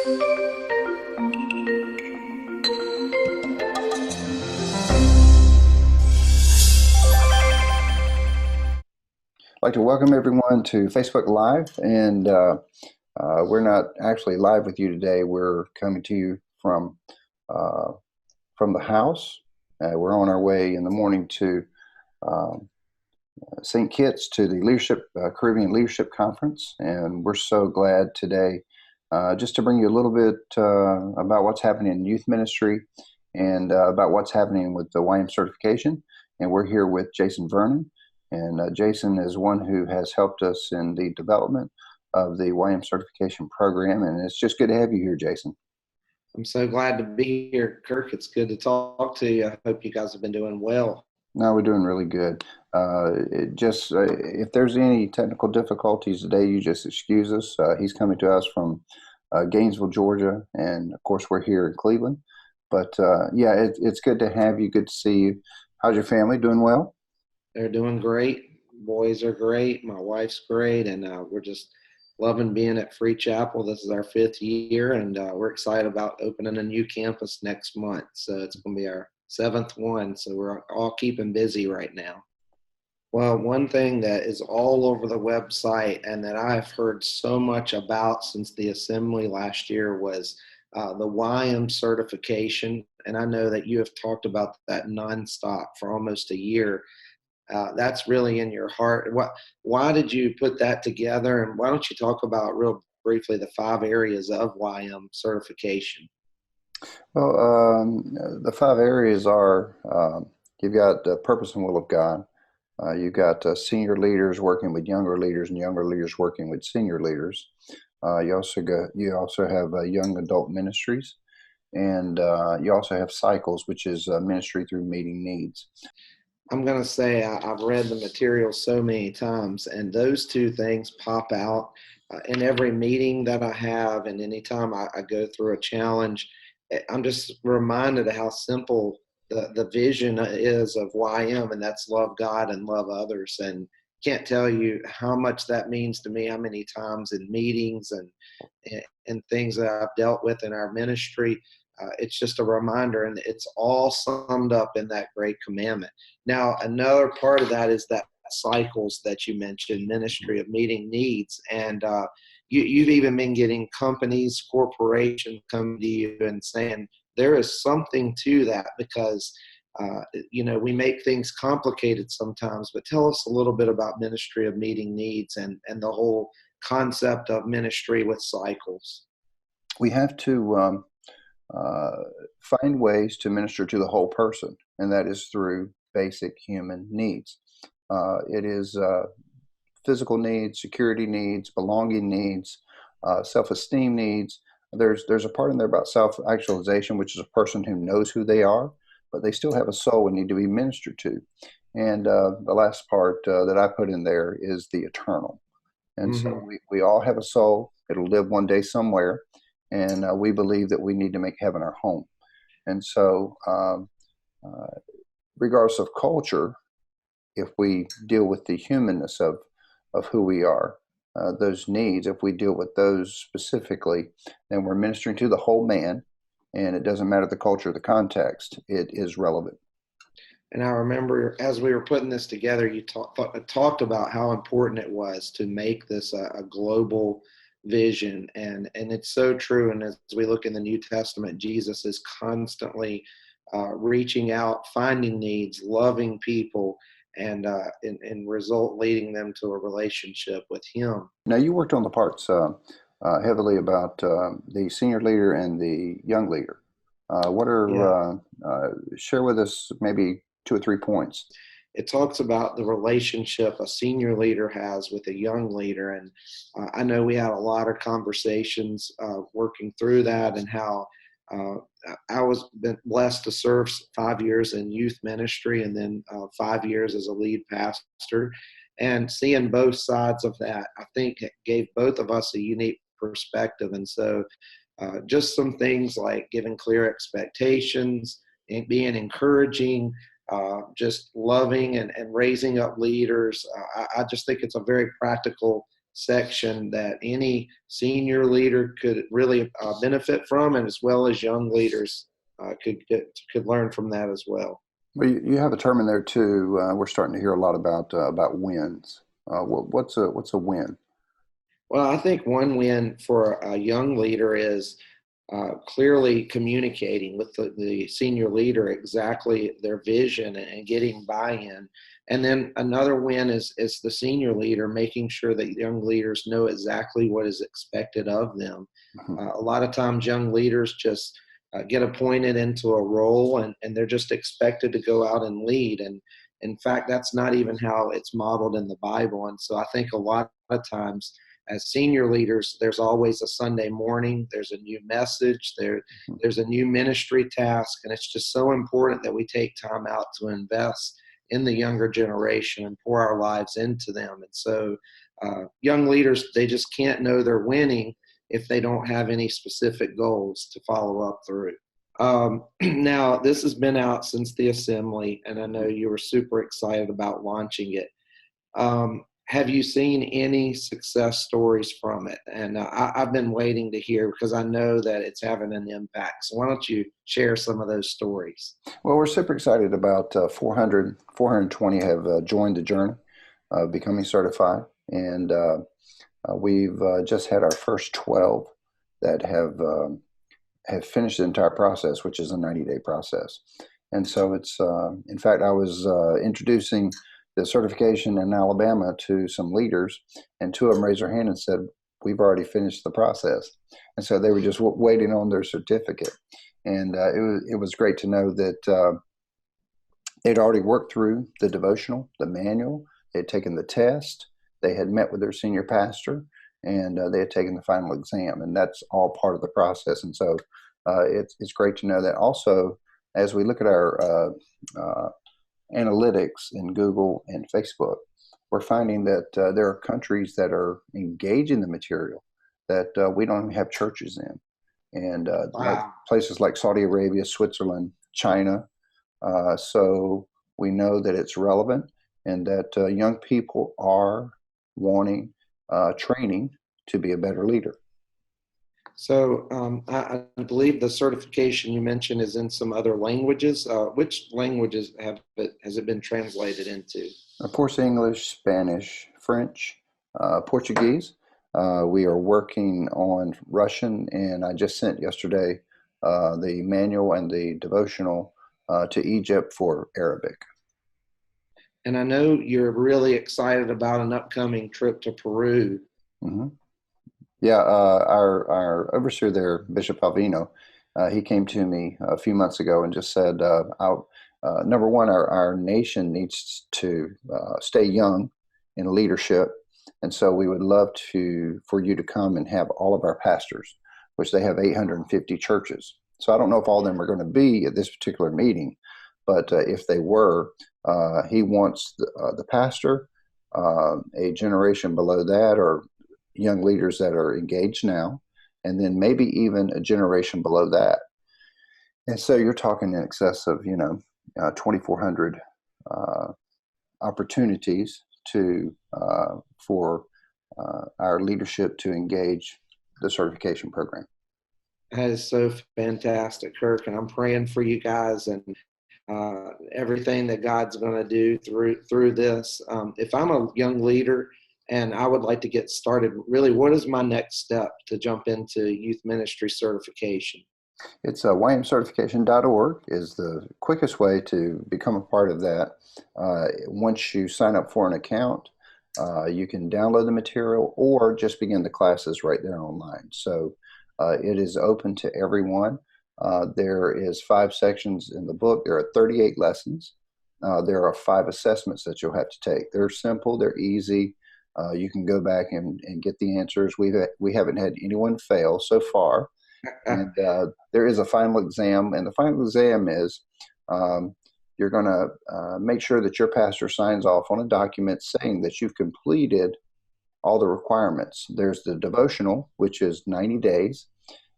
I'd like to welcome everyone to Facebook Live, and we're not actually live with you today. We're coming to you uh, from the house. We're on our way in the morning to um St. Kitts to the Leadership Caribbean Leadership Conference, and we're so glad today just to bring you a little bit about what's happening in youth ministry and about what's happening with the YM certification. And we're here with Jason Vernon. And Jason is one who has helped us in the development of the YM certification program. And it's just good to have you here, Jason. I'm so glad to be here, Kirk. It's good to talk to you. I hope you guys have been doing well. No, we're doing really good. If there's any technical difficulties today, you just excuse us. He's coming to us from Gainesville, Georgia, and of course we're here in Cleveland. But yeah, it's good to have you. Good to see you. How's your family? Doing well? They're doing great. Boys are great. My wife's great. And we're just loving being at Free Chapel. This is our 5th year, and we're excited about opening a new campus next month. So it's going to be our 7th one. So we're all keeping busy right now. Well, one thing that is all over the website and that I've heard so much about since the assembly last year was the YM certification. And I know that you have talked about that nonstop for almost a year. That's really in your heart. Why did you put that together? And why don't you talk about real briefly the 5 areas of YM certification? Well, the 5 areas are you've got purpose and will of God. You've got senior leaders working with younger leaders, and younger leaders working with senior leaders. You also have young adult ministries, and you also have cycles, which is ministry through meeting needs. I'm going to say I've read the material so many times, and those 2 things pop out in every meeting that I have, and anytime I go through a challenge. I'm just reminded of how simple the vision is of YM, and that's love God and love others. And can't tell you how much that means to me, how many times in meetings and things that I've dealt with in our ministry. It's just a reminder, and it's all summed up in that great commandment. Now, another part of that is that cycles that you mentioned, ministry of meeting needs. And you've even been getting companies, corporations coming to you and saying there is something to that because, we make things complicated sometimes. But tell us a little bit about ministry of meeting needs and the whole concept of ministry with cycles. We have to find ways to minister to the whole person, and that is through basic human needs. It is physical needs, security needs, belonging needs, self-esteem needs. There's a part in there about self-actualization, which is a person who knows who they are, but they still have a soul and need to be ministered to. And the last part that I put in there is the eternal. And so we all have a soul. It'll live one day somewhere. And we believe that we need to make heaven our home. And so regardless of culture, if we deal with the humanness of who we are, those needs, if we deal with those specifically, then we're ministering to the whole man, and it doesn't matter the culture or the context, it is relevant. And I remember as we were putting this together, you talked about how important it was to make this a global vision. And it's so true. And as we look in the New Testament, Jesus is constantly reaching out, finding needs, loving people, and in result leading them to a relationship with him. Now, you worked on the parts heavily about the senior leader and the young leader. Share with us maybe 2 or 3 points. It talks about the relationship a senior leader has with a young leader. And I know we had a lot of conversations working through that, and how I was blessed to serve 5 years in youth ministry and then 5 years as a lead pastor. And seeing both sides of that, I think it gave both of us a unique perspective. And so just some things like giving clear expectations and being encouraging, just loving and raising up leaders. I just think it's a very practical section that any senior leader could really benefit from, and as well as young leaders could learn from that as well. Well, you have a term in there too. We're starting to hear a lot about wins. What's a win? Well, I think one win for a young leader is clearly communicating with the senior leader exactly their vision and getting buy-in. And then another win is the senior leader making sure that young leaders know exactly what is expected of them. Mhm. A lot of times, young leaders just get appointed into a role and they're just expected to go out and lead. And in fact, that's not even how it's modeled in the Bible. And so I think a lot of times, as senior leaders, there's always a Sunday morning, there's a new message, there's a new ministry task, and it's just so important that we take time out to invest in the younger generation and pour our lives into them. And so young leaders, they just can't know they're winning if they don't have any specific goals to follow up through. Now, this has been out since the assembly, and I know you were super excited about launching it. Have you seen any success stories from it? And I've been waiting to hear because I know that it's having an impact. So why don't you share some of those stories? Well, we're super excited about 420 have joined the journey of becoming certified, and we've just had our first 12 that have finished the entire process, which is a 90-day process. And so it's, in fact, I was introducing the certification in Alabama to some leaders, and two of them raised their hand and said, "We've already finished the process." And so they were just waiting on their certificate. And it was great to know that they'd already worked through the devotional, the manual, they had taken the test, they had met with their senior pastor, and they had taken the final exam. And that's all part of the process. And so it's great to know that. Also, as we look at our analytics in Google and Facebook, we're finding that there are countries that are engaging the material that we don't even have churches in. And like Wow. places like Saudi Arabia, Switzerland, China. So we know that it's relevant and that young people are wanting training to be a better leader. So I believe the certification you mentioned is in some other languages. Which languages has it been translated into? Of course, English, Spanish, French, Portuguese. We are working on Russian, and I just sent yesterday the manual and the devotional to Egypt for Arabic. And I know you're really excited about an upcoming trip to Peru. Hmm. Yeah, our overseer there, Bishop Alvino, he came to me a few months ago and just said, number one, our nation needs to stay young in leadership, and so we would love for you to come and have all of our pastors, which they have 850 churches. So I don't know if all of them are going to be at this particular meeting, but if they were, he wants the pastor, a generation below that, or young leaders that are engaged now, and then maybe even a generation below that. And so you're talking in excess of 2,400 uh, opportunities to for our leadership to engage the certification program. That is so fantastic, Kirk, and I'm praying for you guys and everything that God's going to do through this. If I'm a young leader and I would like to get started, really, what is my next step to jump into youth ministry certification? It's ymcertification.org is the quickest way to become a part of that. Once you sign up for an account, you can download the material or just begin the classes right there online. So it is open to everyone. There is 5 sections in the book. There are 38 lessons. There are 5 assessments that you'll have to take. They're simple. They're easy. You can go back and get the answers. We haven't had anyone fail so far. And there is a final exam, and the final exam is you're going to make sure that your pastor signs off on a document saying that you've completed all the requirements. There's the devotional, which is 90 days,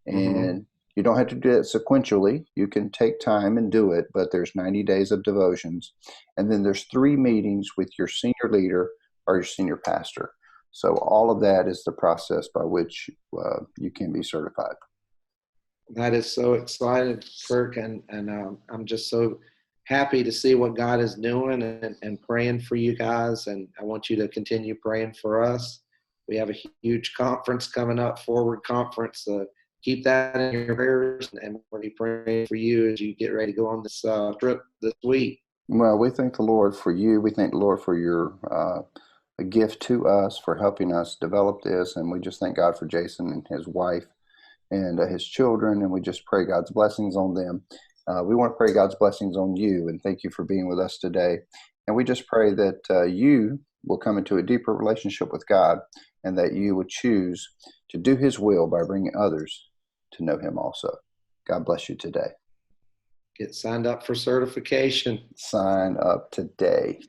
Mm-hmm. and you don't have to do it sequentially. You can take time and do it, but there's 90 days of devotions. And then there's 3 meetings with your senior leader or your senior pastor. So all of that is the process by which you can be certified. That is so exciting, Kirk, and I'm just so happy to see what God is doing and praying for you guys. And I want you to continue praying for us. We have a huge conference coming up, Forward Conference. Keep that in your prayers, and we'll be praying for you as you get ready to go on this trip this week. Well, we thank the Lord for you. We thank the Lord for your a gift to us, for helping us develop this. And we just thank God for Jason and his wife and his children. And we just pray God's blessings on them. We want to pray God's blessings on you. And thank you for being with us today. And we just pray that you will come into a deeper relationship with God and that you would choose to do his will by bringing others to know him also. God bless you today. Get signed up for certification. Sign up today.